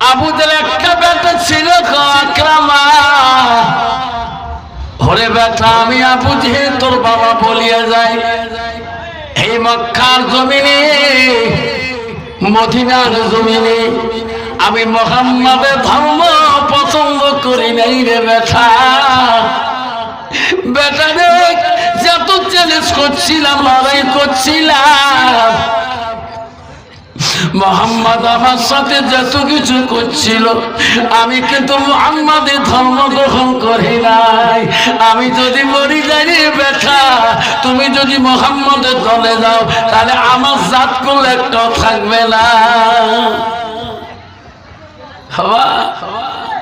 আবু জেহেল একটা বেটা ছিল আকরামা। ওরে বেটা, আমি আবু জেহেল তোর বাবা বলিয়া যাই, এই মক্কার জমিনে মদিনার জমিনে আমি মুহাম্মাদের ধর্ম পছন্দ করি নাই রে বেটা। বেটা রে, যত চ্যালেঞ্জ করছিলাম, লড়াই করছিলাম, মুহাম্মদ আমার সাথে যত কিছু করছিল, আমি কিন্তু মুহাম্মাদের ধর্ম গ্রহণ করি নাই। আমি যদি মরি যাই রে বেটা, তুমি যদি মুহাম্মাদের দলে যাও, তাহলে আমার জাত কোন একটাও থাকবে না।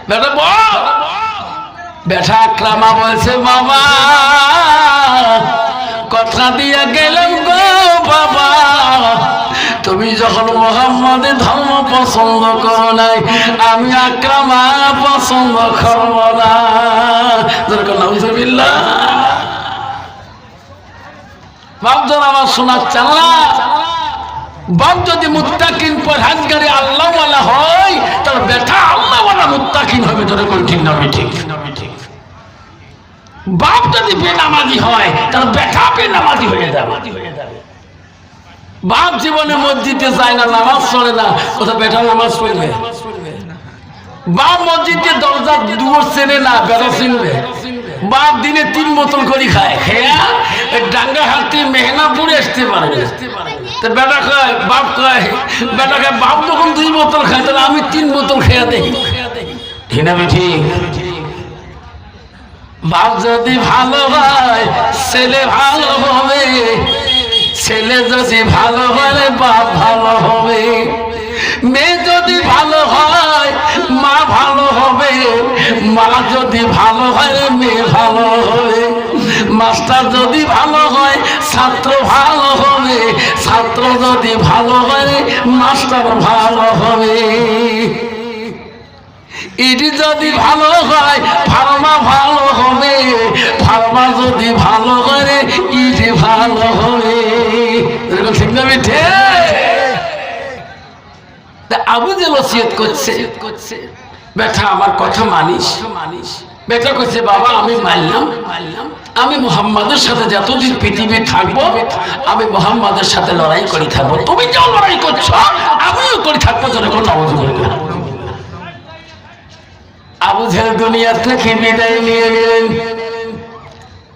বেটা বল। বেটা আকরামা বলছে, বাবা কথা দিয়া গেলাম গো বাবা, তুমি যখন মুহাম্মাদের ধর্ম পছন্দ করো নাই, আমি আকরামা পছন্দ করব না। নাউজুবিল্লাহ। বাপজন আমার শোনাচ্ছেন না? বাপ যদি মুত্তাকিন পরহেজগারি আল্লাহওয়ালা হয়, তার বেটা আল্লাহওয়ালা মুত্তাকিন হবে। ধরে কোন ঠিক না ঠিক? বাপ যদি বেনামাজি হয়, তার বেটা বেনামাজি হয়ে যাবে। বাপ জীবনে মসজিদে যায় না, নামাজ পড়ে না, কোথাও বেটা নামাজ পড়বে? বাপ মসজিদে দরজা দুয়ার চেনে না, বেটা চিনবে? বাপ দিনে 3 বোতল করে খায়, খেয়া ডাঙ্গা হাতে মেহনাপুরে আসতে পারবে। তো বেটা খায়, বাপ খায়, বেটা খায়, বাপ যখন 2 বোতল খায়, তাহলে আমি 3 বোতল খেয়া দেখি। ঠিক না ঠিক? বাপ যদি ভালো হয়, ছেলে ভালো হবে। ছেলে যদি ভালো হয়, বাপ ভালো হবে। মেয়ে যদি ভালো হয়, মা ভালো হবে। মা যদি ভালো হয়, মেয়ে ভালো হবে। মাস্টার যদি ভালো হয়, ছাত্র ভালো হবে। ছাত্র যদি ভালো হয়, মাস্টার ভালো হবে। ইডি যদি ভালো হয়, ফার্মা ভালো হবে। ফার্মা যদি ভালো করে, ইডি ভালো হবে। ঠিক না মিঠে? আবু জেহেল ওসিয়ত করছে, বেটা আমার কথা মানিস? বেটা কইছে, বাবা আমি মানলাম, আমি মুহাম্মাদের সাথে যতদিন পৃথিবী থাকবো, আমি মুহাম্মাদের সাথে লড়াই করে থাকবো। তুমি যাও লড়াই করছো, আমিও করে থাকবো। যখন নাউজুবিল্লাহ। আবু জেহেল দুনিয়া থেকে বিদায় নিয়ে গেলেন।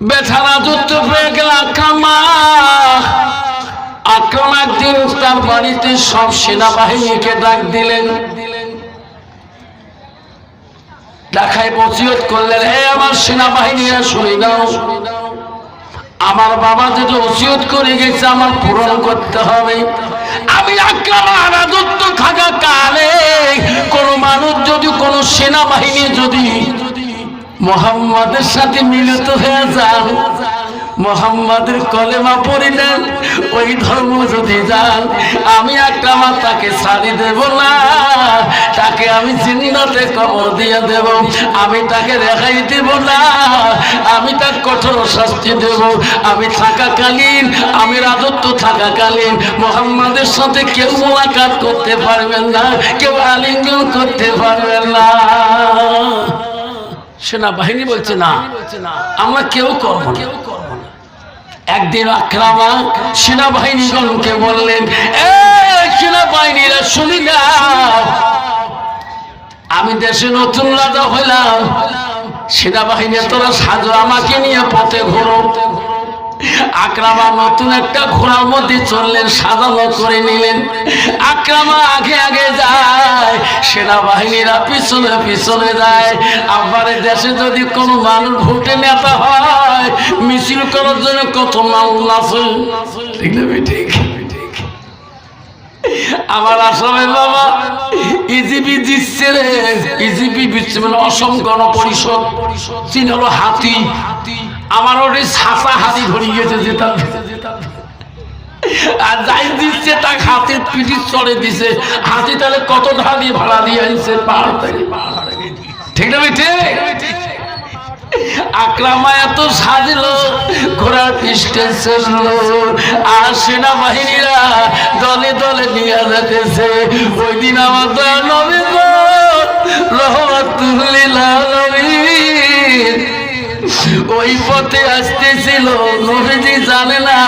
বেটা রাজত্ব পেয়ে গেল আকরামা। আকরামা একদিন তার বাড়িতে সব সেনাবাহিনীকে ডাক দিলেন, দেখায় ওসিয়ত করলেন, হে আমার সেনাবাহিনীরা শুনে নাও, আমার বাবা যেটা ওসিয়ত করে গেছে আমার পূরণ করতে হবে। আমি আকরামা রাজত্ব থাকা কালে কোন মানুষ যদি, কোন সেনাবাহিনী যদি মুহাম্মাদের সাথে মিলিত হয়ে যান, মুহাম্মাদের কলেমা পড়ে নেন, ওই ধর্ম যদি যান, আমি আকরামা তাকে ছাড়ি দেব না। তাকে আমি জিন্নাতে কবর দিয়ে দেব। আমি তাকে রেহাই দেব না। আমি তার কঠোর শাস্তি দেব। আমি থাকাকালীন, আমি রাজত্ব থাকাকালীন মুহাম্মাদের সাথে কেউ মোলাকাত করতে পারবেন না, কেউ আলিঙ্গন করতে পারবেন না। সেনাবাহিনী বলছে, না, আমরা কেউ করব না। একদিন আকরামা সেনাবাহিনীগণকে বললেন, সেনাবাহিনীরা শুনি না, আমি দেশে নতুন রাজা হইলাম, সেনাবাহিনী তোরা সাজো, আমাকে নিয়ে পথে ঘোরো। আকরামা নতুন একটা ঘোড়ার মধ্যে চললেন, সাজানো করে নিলেন। আকরামা আগে আগে যায়, সেনাবাহিনীরা পিছনে পিছনে যায়। আবারে দেশে যদি কোনো মানুষ ভোটে নেতা হয়, মিছিল করার জন্য কত মানুষ আছে। ঠিক না ঠিক? আমার আসামে বাবা ইজিপি দিচ্ছে রে, ইজিপি দিচ্ছে মানে অসম গণ পরিষদ, চীন হলো হাতি। আমার ওই ছাতা হাতি ধরে গেছে, যেতাম আর যাই দিচ্ছে তাকে হাতির পিঠি চড়ে দিছে। হাতি তাহলে কত টাকা দিয়ে ভাড়া দিয়ে আনছে পাহাড় থেকে। ঠিক না ঠিক? আকরামা এত সাজলো, ঘোড়ার পিষ্টে চললো, আর সেনাবাহিনীরা দলে দলে নিয়ে যেতেছে। ওই দিন আমার দয়া নবী রাহমাতুল লিল আলামিন ওই পথে আসতেছিল। নবীজি জানে না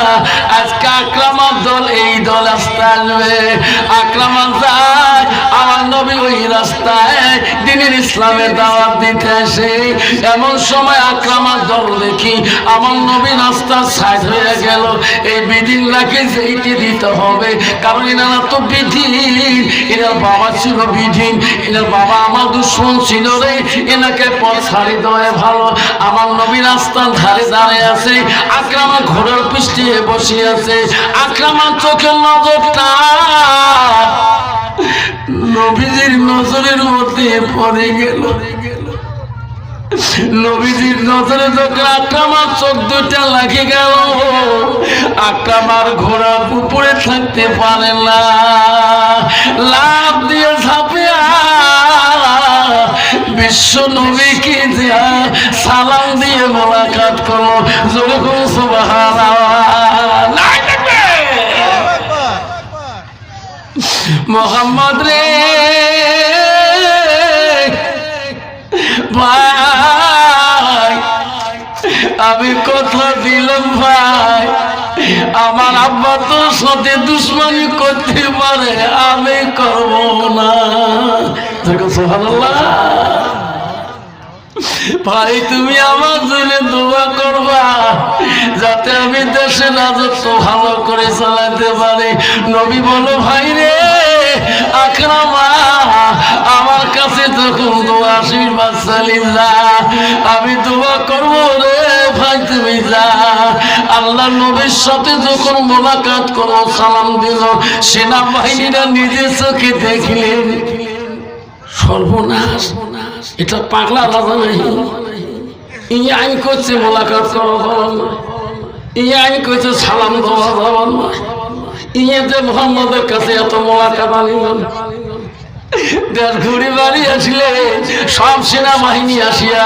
আজকে আকরামার দল এই দল আসতে আসবে। আকরামা যায়, আমার নবী ওই রাস্তায় দ্বীনের ইসলামের দাওয়াত দিতে আসে। এমন সময় আকরামার দল দেখি আমার নবী রাস্তা সাইড হয়ে গেল। এই বিধিনটাকে যেইটি দিতে হবে, কারণ এনারা তো বিধিন, এনার বাবা ছিল বিধিন, এনার বাবা আমার দুশ্মন ছিল রে, এনাকে পথ ছাড়ি দেওয়া ভালো। আমার নবী রাস্তার ধারে দাঁড়িয়ে আছে, আকরামা ঘোড়ার পৃষ্ঠে বসে আছে। আকরামার চোখের নজরটা নবীজির নজরের মধ্যে পড়ে গেল। নবীজির নজরে যখন আকরামার চোখ দুটা লাগে গেল, আকরামার ঘোড়া উপরে থাকতে পারে না, লাফ দিয়ে ঝাঁপিয়া বিশ্ব নবীকে দিয়া সালাম দিয়ে মোলাকাত করলো। যেরকম সুবহানাল্লাহ, মোহাম্মদ রে ভাই, আমি কথা দিলাম ভাই, আমার আব্বা তোর সাথে দুশ্মনী করতে পারে, আমি করব না। সুবহানাল্লাহ। ভাই তুমি আমার জন্য দোয়া করবা যাতে আমি দেশে রাজত্ব ভালো করে চালাতে পারি। নবী বলো ভাই রে আকরামা, আমার কাছে যখন দোয়া আশীর্বাদ চালিয়ে যা, আমি দোয়া করবো রে ভাই, তুমি যা। আল্লাহ নবীর সাথে যখন মোলাকাত করো, সালাম দিল, সেনাবাহিনীরা নিজের চোখে দেখলেন সর্বনাশ, এটা পাগলা রাজা নাই, ই আইন করছে মোলাকাত করা যাবার না, ই আইন করছে সালাম দেওয়া যাবার না, ইয়েতে মোহাম্মদের কাছে এত মোলাকাত আনিল। দেশ ঘুরে বাড়ি আসলে সব সেনাবাহিনী আসিয়া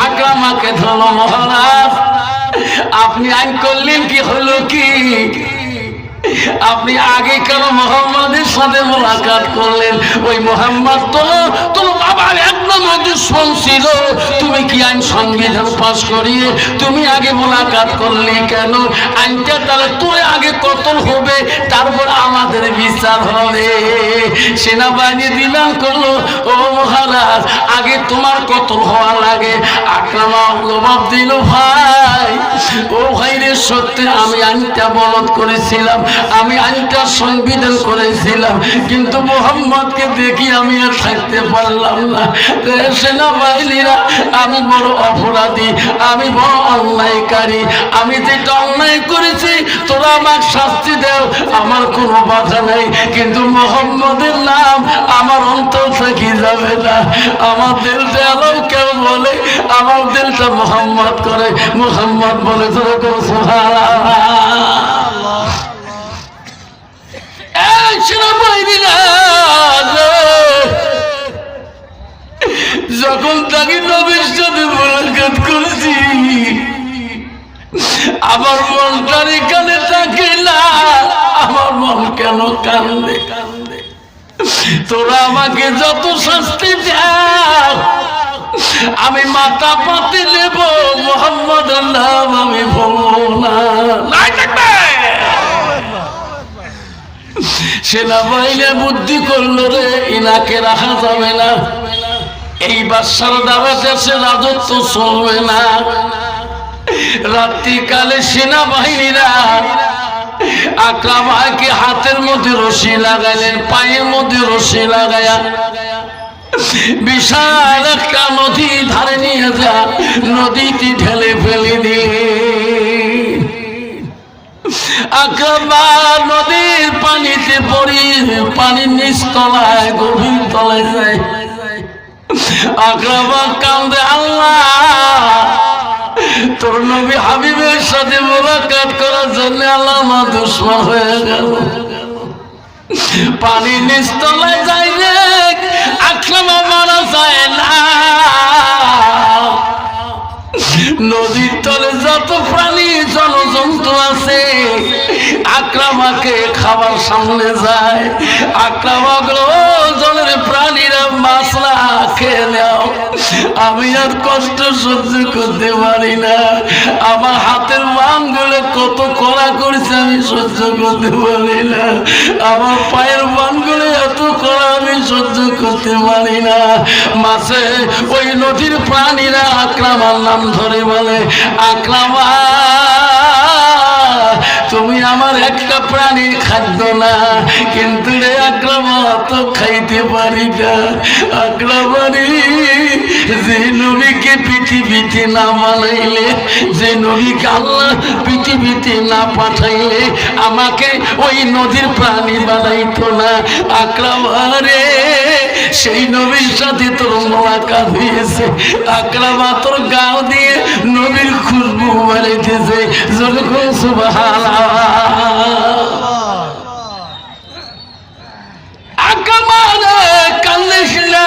আকরামাকে ধরল। মহারাজ আপনি আইন করলেন কি হলো কি? আপনি আগে কেন মোহাম্মদের সাথে মোলাকাত করলেন? ওই মোহাম্মদ তো তোর বাবার একদম দুশ্মন ছিল, তুমি কি আইন সংবিধান পাশ করিয়ে তুমি আগে মোলাকাত করলে কেন? আইনটা তাহলে তোর আগে কতল হবে, তারপর আমাদের বিচার হবে। সেনাবাহিনী দিলাম করলো, ও মহারাজ আগে তোমার কতল হওয়া লাগে। আকরামা জবাব দিল, ভাই ও ভাই রে, সত্যি আমি আইনটা বলদ করেছিলাম, আমি আইনটা সংবিধান করেছিলাম, কিন্তু মোহাম্মদকে দেখি আমি আর থাকতে পারলাম না। সেনাবাহিনীরা আমি বড় অপরাধী, আমি বড় অন্যায়কারী, আমি যেটা অন্যায় করেছি তোরা আমার শাস্তি দেও, আমার কোনো বাধা নেই, কিন্তু মোহাম্মদের নাম আমার অন্তর থেকে যাবে না। আমার দিলটা আলো কেউ বলে, আমার দিলটা মোহাম্মদ করে, মোহাম্মদ বলে তোরা কেউ সুবহানাল্লাহ। যখন তাকে নবীর সাথে মোলাকাত করেছি, আমার মনটার এখানে থাকে না, আমার মন কেন কান্দে কান্দে। তোরা আমাকে যত শাস্তি দাও আমি মাথা পাতে নেব, মোহাম্মদের নাম আমি বলবো না। সেনাবাহিনী বুদ্ধি করলো রে, ইনাকে রাখা যাবে না, এই বাদশার দ্বারা দেশে রাজত্ব চলবে না। রাত্রিকালে সেনাবাহিনীরা আকরামাকে হাতের মধ্যে রশি লাগাইলেন, পায়ের মধ্যে রশি লাগায়া বিশাল একটা নদী ধারে নিয়ে যা নদীটি ঢেলে ফেলে দিলেন। আকরামা নদীর পানিতে পড়ি, পানির নিচ তলায় গভীর তলায় যায়। আকরামা কান্দে, আল্লাহ তোর নবী হাবিবের সাথে মোলাকাত করার জন্য আল্লাহ আমার দুশমন হয়ে গেল। পানির নিচ তলায় যায় রে, আকরামা মারা যায় না। নদীর তলে যত প্রাণী জলজন্তু আছে আকরামাকে খাবার সামনে যায়। আকরামা জলের প্রাণীরা মাছরা খেয়ে নাও, আমি আর কষ্ট সহ্য করতে পারি না। আমার হাতের বানগুলো কত কড়া করেছে আমি সহ্য করতে পারি না। আমার পায়ের বানগুলো এত কড়া আমি সহ্য করতে পারি না। মাসে ওই নদীর প্রাণীরা আকরামার নাম ধরে বলে, আকরামা তুমি আমার একটা প্রাণীর খাদ্য না, কিন্তু রে আকরামা তো খাইতে পারি না। আকরামারি যে নবীকে পৃথিবীতে না বানাইলে, যে নবীকে আল্লাহ পৃথিবীতে না পাঠাইলে আমাকে ওই নদীর প্রাণী বানাইতো না। আকরামারে সেই নবীর সাথে তোর মোলাকাত হয়েছে। আকরামা তোর গাও দিয়ে নবীর খুশবু বাড়াইতেছে। যখন সুবহানাল্লাহ আকরামারে কান্দিস না,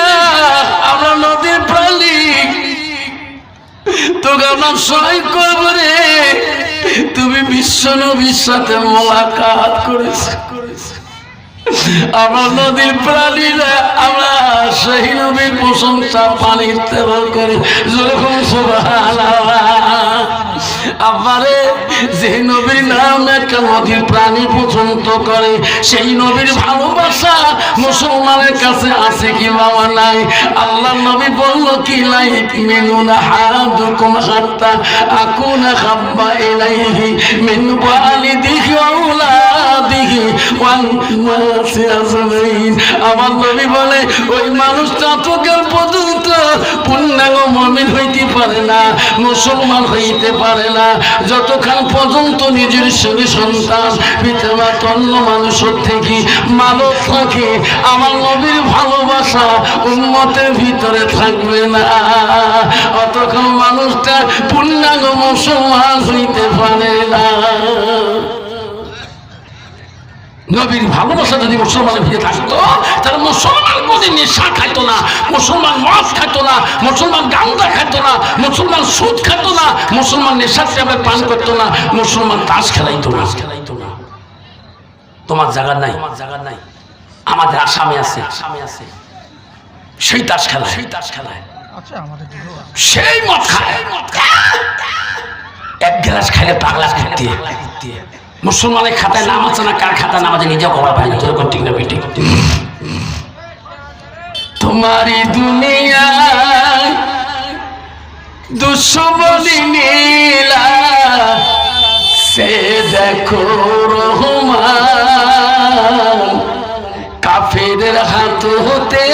আমরা নদীর প্রাণী, তোকে আমরা সহায় করব রে। তুমি বিশ্ব নবীর সাথে মোলাকাত করেছো। আমরা নদীর প্রাণীরা আমরা সেই নবীর প্রশংসা পানির তেল করে যখন সুবহানাল্লাহ। আমারে যে নবীর নাম একটা নদীর প্রাণী পছন্দ করে, সেই নবীর ভালোবাসা মুসলমানের কাছে আছে কি বাবা নাই? আল্লাহ নবী বলল কি লাই মিনুনা হাদুকুম হাত্তা আকুনা হাব্বা ইলাইহি মিন ওয়ালিদিহি ওয়া আওলাদিহি ওয়ান নাসি আজমাইন। আমার নবী বলে ওই মানুষটা তোকাল পর্যন্ত পূর্ণাঙ্গ মুমিন হইতে পারে না, মুসলমান হইতে পারে না, যতক্ষণ পর্যন্ত নিজের ছেলে সন্তান পিতামাতা অন্য মানুষের থেকে মানব থাকে আমার নবীর ভালোবাসা উম্মতের ভিতরে থাকবে না, অতক্ষণ মানুষটা পূর্ণাঙ্গ মুসলমান হইতে পারে না। নবীর ভালোবাসা যদি মুসলমানের ভিতরে থাকতো তাহলে মুসলমান কোনদিন নেশা খাইতো না, মুসলমান মদ খাইতো না, মুসলমান গাঁজা খাইতো না, মুসলমান সুদ খাইতো না, মুসলমান নেশার হিসাবে পান করতো না, মুসলমান তাস খেলাইতো না। তোমার জায়গা নাই, আমাদের আসামে আছে, সেই তাস খেলায়, সেই মদ খায়, এক গ্লাস খাইলে পাগলা করতে। মুসলমানের খাতায় নাম আছে না, কার খাতায় নাম আছে নিজে খবর পাই না। ঠিক না বেটি? তোমারি দুনিয়ায় দুশ্মনী নীলা সে দেখো রহমান, কাফেরের হাত হতে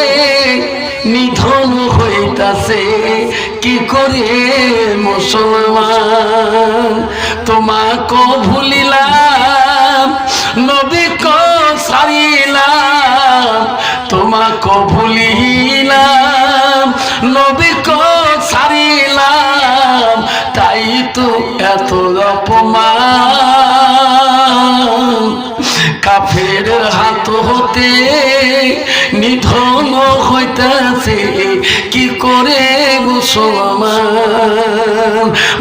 নিধন হইতাছে কি করে মুসলমান। তোমাকে ভুলিলাম নবী কো ছাড়িলাম, তোমাকে ভুলিলাম নবী কো ছাড়িলাম, তাই তো এত অপমান। কাফেরের হাত হতে নিধন হইতাছে কি করে মুসলমান।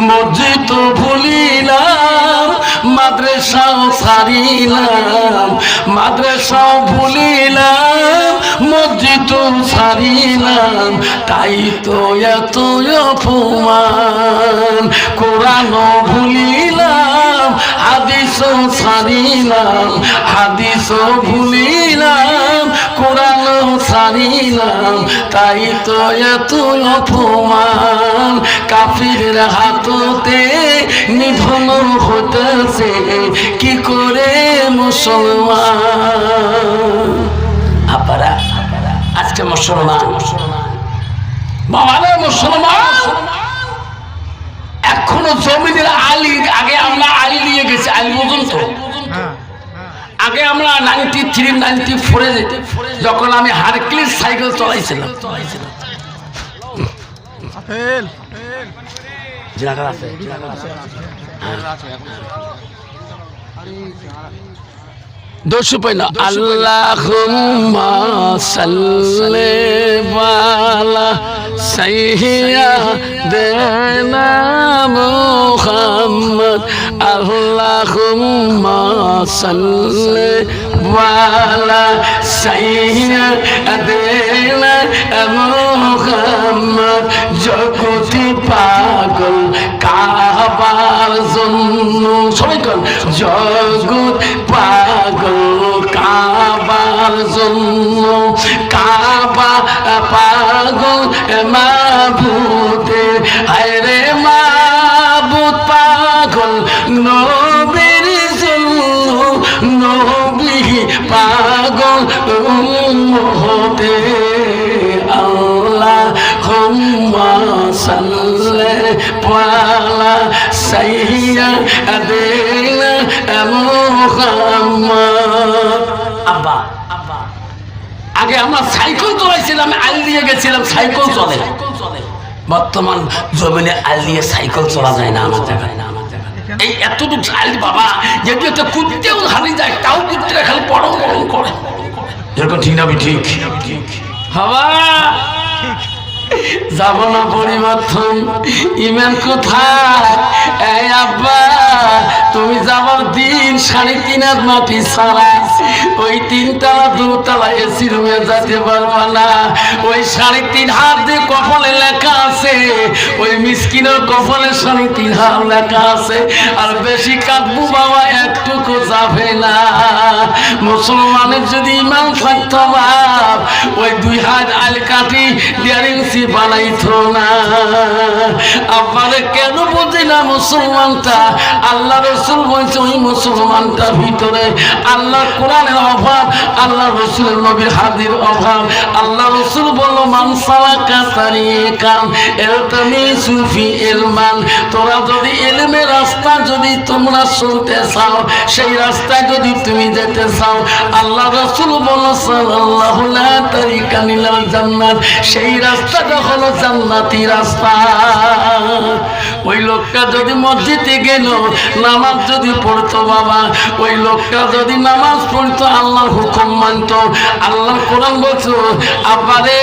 মসজিদ ভুলিলাম মাদ্রাসাও ছাড়িলাম, মাদ্রাসাও ভুলিলাম মসজিদ ছাড়িলাম, তাই তো এত অপমান। কোরআনও ভুলিলাম হাদিসও ছাড়িলাম, হাদিসও ভুলিলাম কোরআনও ছাড়িলাম, তাই তো এত অপমান। কাফিরের হাততে নিধন হতেছে কি করে মুসলমান। আপারা আজকে মুসলমান, বাবারা মুসলমান এখনো জমিনের আলী, আগে আমরা আলী নিয়ে গেছি, আলী বুঝুন তো। আগে আমরা 93, 94 যখন আমি হারকিউলিস সাইকেল চলাইছিলাম, দোষু পাই না। আল্লাহুম্মা সাল্লি আলা সাইয়্যিদিনা মুহাম্মদ, আল্লাহুম্মা সাল্লি আলা সাইয়্যিদিনা মুহাম্মদ। মোহাম্মদ জগতি পাগল কাবার জন্য সবাই কর জগৎ পাগল কাবার জন্য কাবা পাগল মাবুদের আরে মাবুদ পাগল নবীর জন্য নবী পাগল উম্মতের আল্লাহুম্মা সাল্লি আলা সাইয়্যিদিনা মুহাম্মদ। আব্বা আগে আমরা সাইকেল চলাইছিলাম, আল দিয়ে গেছিলাম, সাইকেল চলে। বর্তমান জমিনে আল দিয়ে সাইকেল চলা যায় না আমার জায়গায়, না আমার জায়গায়। এই এতটুকু আল বাবা যেহেতু একটা কুত্তেও হারিয়ে যায়, তাও কুত্তে খালি পড়ং পড়ং করে, যেরকম ঠিক না? ঠিক বাবা যাব না পরিবর্তন ইমান কোথায়? এই আব্বা তুমি যাবার দিন 3.5 হাত মাটি ছাড়া ওই 3 তলা 2 তলা এসি রুমে যেতে পারবা না। ওই 3.5 হাত যে কপালে লেখা আছে, ওই মিসকিনের কপালে 3.5 হাত লেখা আছে। আর বেশি কাঁদবো বাবা একটুকু যাবে না। মুসলমানের যদি ইমান থাকতো বাপ ওই 2 হাত আল কাটি 1.5 ইঞ্চি বানাইতো না। আপনারা কেন বুঝি না মুসলমানটা? আল্লাহ রসুল বলছে ওই মুসলমানটার ভিতরে আল্লাহ কোরআনের অভাব, আল্লাহ রসুলের নবীর হাদির অভাব। আল্লাহ রসুল বলল মান সালাকা তারিকান ইলতামিসু ফি ইলমান, তোরা যদি ইলমের রাস্তা যদি তোমরা চলতে চাও, সেই রাস্তায় যদি তুমি যেতে চাও, আল্লাহ রসুল বলল সাল্লাল্লাহু লা তারিকান ইলাল জান্নাত, সেই রাস্তাটা হলো জান্নাতি রাস্তা। ওই লোকটা যদি মসজিদে গেল নামাজ যদি পড়তো বাবা, ওই লোকটা যদি নামাজ পড়তো আল্লাহর হুকুম মানতো, আল্লাহর কোরআন বলছো আব্বারে,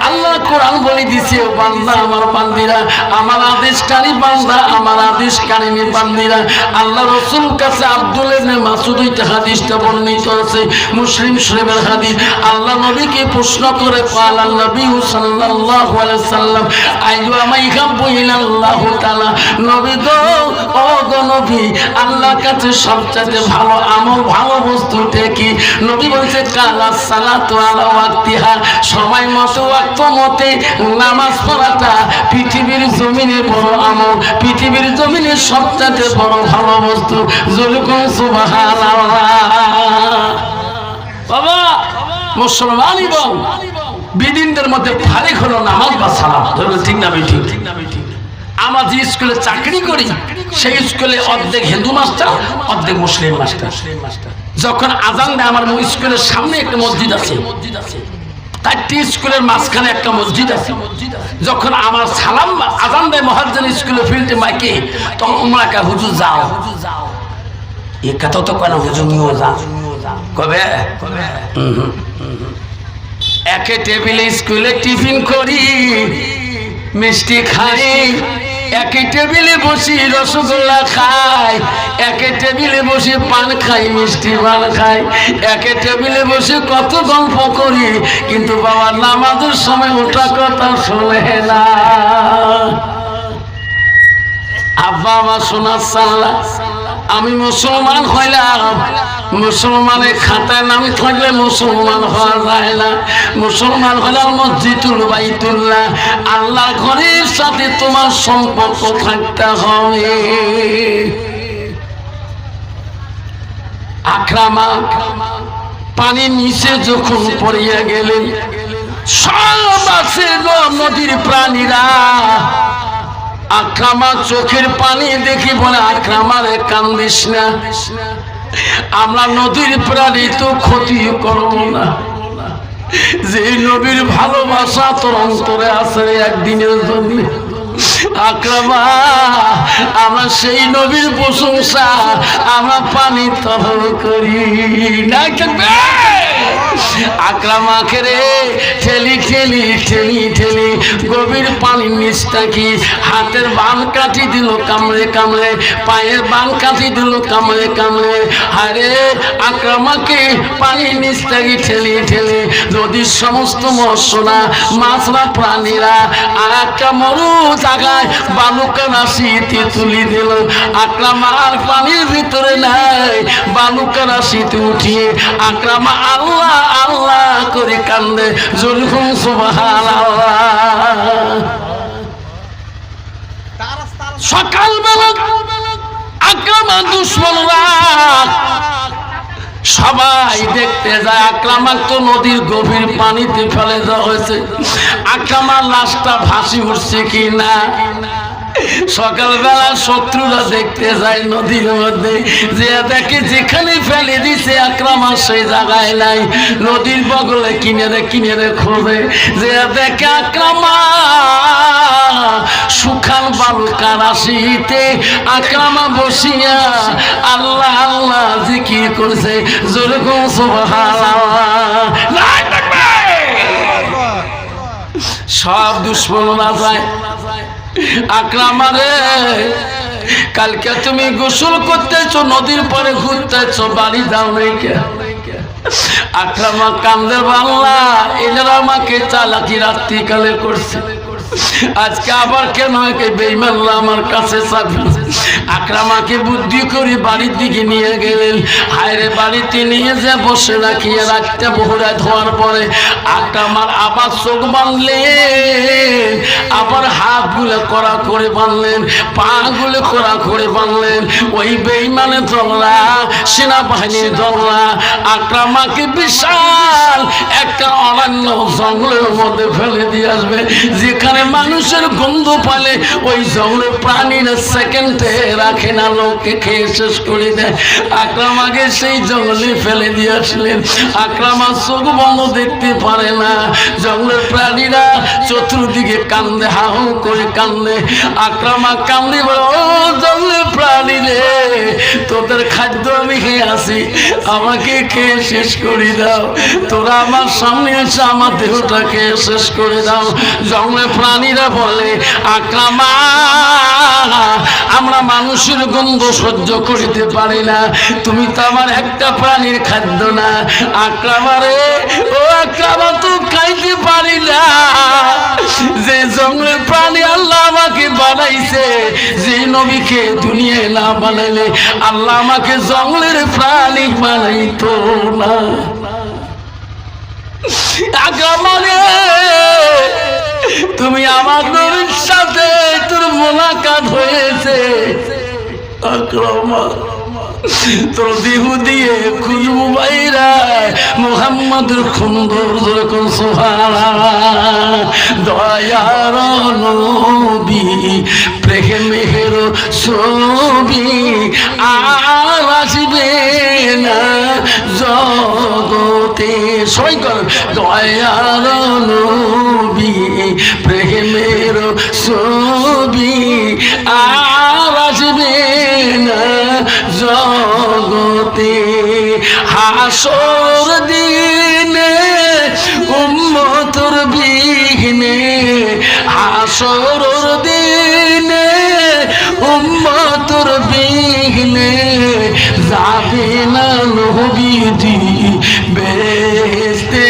আল্লাহ কোরআন বলে দিছে বান্দা আমার বান্দিরা, আমার আদেশকারী বান্দা আমার আদেশকারিনী বান্দিরা। আল্লাহ রসুল কাছে আব্দুল ইবনে মাসউদ ওইটা হাদিসটা বর্ণিত আছে, মুসলিম শরীফের হাদিস। আল্লাহ নবীকে প্রশ্ন করে আল্লাহ নবী সাল্লাল্লাহু আলাইহি সাল্লাম আইয়ুমা মাইহাব্বু ইলাল্লাহু তাআলা, নবী গো ও গো নবী, আল্লাহর কাছে সবচেয়ে ভালো আমল ভালো বস্তুটা কি? নবী বলছে কালা সালাতু আলা ওয়াক্তিহা, সময় মতো ওয়াক্ত মতে নামাজ পড়াটা পৃথিবীর জমিনে বড় আমল, পৃথিবীর জমিনে সবচেয়ে বড় ভালো বস্তু। যুলকুম সুবহানাল্লাহ। বাবা মুসলমান এবং বিদিনদের মধ্যে ফারিক হলো নামাজ বা সালাত, ঠিক না? ঠিক। আমার যে স্কুলে চাকরি করি সেই স্কুলে অর্ধেক হিন্দু মাস্টার অর্ধেক মুসলিম মাস্টার। যখন আজান দেয় আমার স্কুলের সামনে একটা মসজিদ আছে, 4টি স্কুলের মাঝখানে একটা মসজিদ আছে। যখন আমার সালাম আজান দেয় মহাজ্জিন স্কুলে ফিল্ডে মাইকে, তখন উমরা কা হুজুর যাও, এই কথা তো কেন হুজুর নিয়েও যা কবে। একে টেবিলে স্কুলে টিফিন করি, মিষ্টি খাই, একে টেবিলে বসি রসগোল্লা খাই, একে টেবিলে বসে পান খাই, মিষ্টি পান খাই, একে টেবিলে বসে কত গল্প করি, কিন্তু বাবা নামাজের সময় ওটা কথা শোনে না। আব্বা আমার সোনার সাল্লা, আমি মুসলমান হইলাম, মুসলমানের খাতায় নাম থাকলে মুসলমান হওয়া যায় না। মুসলমান হলাম মসজিদুল বাইতুল্লাহ, আল্লাহর ঘরের সাথে তোমার সম্পর্ক থাকতে হবে। আকরামা পানির নিচে যখন পড়িয়া গেলেন, সব আছে নদীর প্রাণীরা। আকরামা চোখের পানি দেখি বলে আকরামারে কান্দিস না, আমরা নদীর প্রাণী তো ক্ষতি করব না। যে নবীর ভালোবাসা তোর অন্তরে আছে একদিনের জন্য আকরামা আমরা সেই নবীর প্রশংসা আমরা পানি তলব করি না থাকবে আকরামাকে রে ঠেলি ঠেলি ঠেলি ঠেলি গভীর পানির নিচটা কি হাতের বান কাটি দিল কামড়ে কামড়ে পায়ের বান কাটি দিল কামড়ে কামড়ে আরে আকরামাকে পানির নিচটা কি ঠেলি ঠেলি নদীর সমস্ত মৎস্যরা মাছরা প্রাণীরা আর একটা মরু জায়গায় বালুকানা শীতে তুলি দিল আকরামা আর পানির ভিতরে নাই বালুকানা শীতে উঠিয়ে আকরামা আল্লাহ আল্লাহ করে কান্দে জোরকুম সুবহানাল্লাহ। সকালবেলা আকরামা দুশমনরা সবাই দেখতে যায় আকরামা তো নদীর গভীর পানিতে ফেলে দেওয়া হয়েছে আকরামার লাশটা ভাসি উঠছে কি না সকালবেলা শত্রুরা দেখতে যায় নদীর মধ্যে যে দেখে যেখানে ফেলে দিছে আকরামা সেই জায়গায় নাই নদীর বগলে কিনে খোঁজে যে দেখে আকরামা সুখান বালুকা রাশিতে আকরামা বসিয়া আল্লাহ আল্লাহ জিকির করছে যেরকম সুবহানাল্লাহ। সব দুশ্মনরা যায় আকরামা রে কালকে তুমি গোসল করতেছো নদীর পরে ঘুরতেছো বাড়ি যাও নাই কে আকরামা কান্দে বাংলা এনারা আমাকে চালাকি রাত্রিকালে করছে আজকে আবার কেন বেঈমানরা আমার কাছে চাবি আকরামাকে বুদ্ধি করে বাড়ির দিকে নিয়ে গেলেন হায়রে বাড়িতে নিয়ে যে বসে রাখিয়ে রাখতে বহুরা ধোয়ার পরে আকরামার আবার চোখ বাঁধলেন আবার হাত গুলো কড়া করে বাঁধলেন পা গুলো কড়া করে বাঁধলেন ওই বেঈমানের দলরা সেনাবাহিনীর দলরা আকরামাকে বিশাল একটা অরণ্য জঙ্গলের মধ্যে ফেলে দিয়ে আসবে যেখানে মানুষের গন্ধ পালে ওই জঙ্গলের প্রাণীরা সেকেন্ডে রাখে না লোককে খেয়ে শেষ করে দেয় আকরামাকে সেই জঙ্গলে ফেলে দিয়ে আসলেন আকরামা চোখ বন্ধ দেখতে পারে না জঙ্গলের প্রাণীরা চতুর্দিকে কান্দে হাহু করে কান্দে আকরামা কান্দে বলে ও জঙ্গলের প্রাণী রে তোদের খাদ্য আমি খেয়ে আসি আমাকে খেয়ে শেষ করে দাও তোরা আমার সামনে এসে আমার দেহটা খেয়ে শেষ করে দাও জঙ্গলের প্রাণীরা বলে আকরামা আমরা মানুষের গন্ধ সহ্য করিতে পারি না তুমি তো আমার একটা প্রাণীর খাদ্য না আকরামা রে ও আকরামা তো খাইতে পারি না যে জঙ্গলের প্রাণী আল্লাহ আমাকে বানাইছে যে নবীকে দুনিয়ায় না বানাইলে আল্লাহ আমাকে জঙ্গলের প্রাণী বানাইতো না আকরামা রে তুমি আমার নবীর সাথে তোর মোলাকাত হয়েছে আকরামা তোর দেহু দিয়ে খুশবু বাইরা মুহাম্মদের সুন্দর যেরকম সুবহানাল্লাহ দয়ার নবী প্রেমের ছবি আর আসবে না জগতে সই কর দয়ার নবী প্রেমের ছবি আর আসবে না জগতে হাসর দিনে উম্মতর বিঘ্নে হাসর দিনে উম্মতর বিঘ্নে যাবে না নবীজি বেহেশতে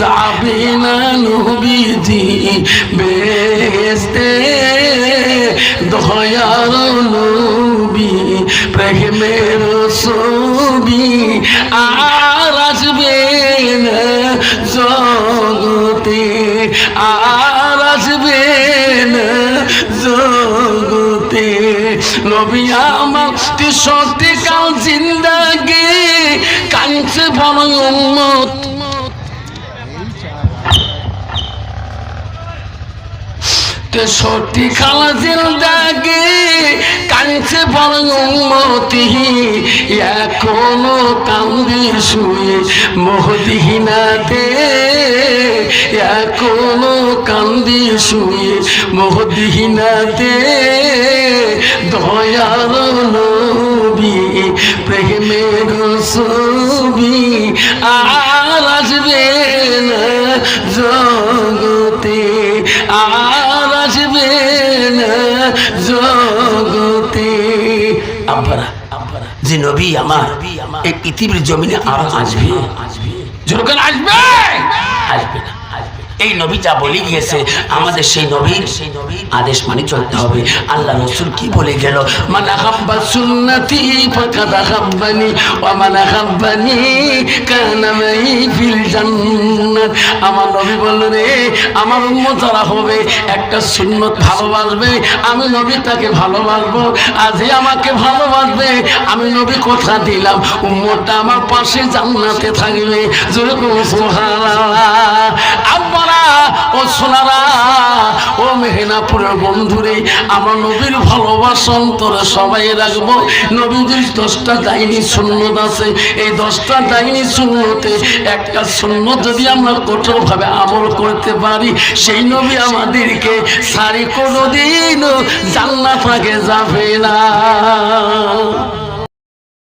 যাবে না নবীজি বেহেশতে দয়ার নবী প্রেমের ছবি আর আসবে না জগতে আর আসবে না জগতে নবী আমার 63 কাল জিন্দাগি কাঁদছে বড় উম্মত 63 কাল জিন্দাগি কাঁদছে বড় উম্মতি এখনো কান্দি শুয়ে মদিনাতে এখনো কান্দি কান্দি শুয়ে মদিনাতে দয়ার নবী প্রেমের ছবি আর আসবে না জগতে, আর আসবে না জগতে। আব্বারা যে নবী আমার এই পৃথিবীর জমিনে আর আসবে, যখন আসবে আসবে না, এই নবী যা বলে গিয়েছে আমাদের সেই নবীর আদেশ মানে চলতে হবে। আল্লাহ রাসূল কি বলে গেল, মান আহাব্বা সুন্নতি ফাকাদ আহাব্বানি ওয়া মান আহাব্বানি কানা মাই ফিল জান্নাত। আমার নবী বললেন, রে আমার উম্মত যারা হবে একটা সুন্নত ভালোবাসবে, আমি নবী তাকে ভালোবাসবো। আজই আমাকে ভালোবাসবে, আমি নবী কথা দিলাম উম্মতটা আমার পাশে জান্নাতে থাকবে। জোরে বলো সুবহানাল্লাহ। আব্বারা ও সোনারা ও মেহেনাপুরের বন্ধুরে, আমার নবীর ভালোবাসা অন্তরে সবাই রাখবো। নবীজির 10টা দাইনি সুন্নত আছে, এই 10টা দাইনি সুন্নতে একটা সুন্নত যদি আমরা কঠোরভাবে আমল করতে পারি, সেই নবী আমাদেরকে সারি কোনোদিনও জান্নাতে যাবে না।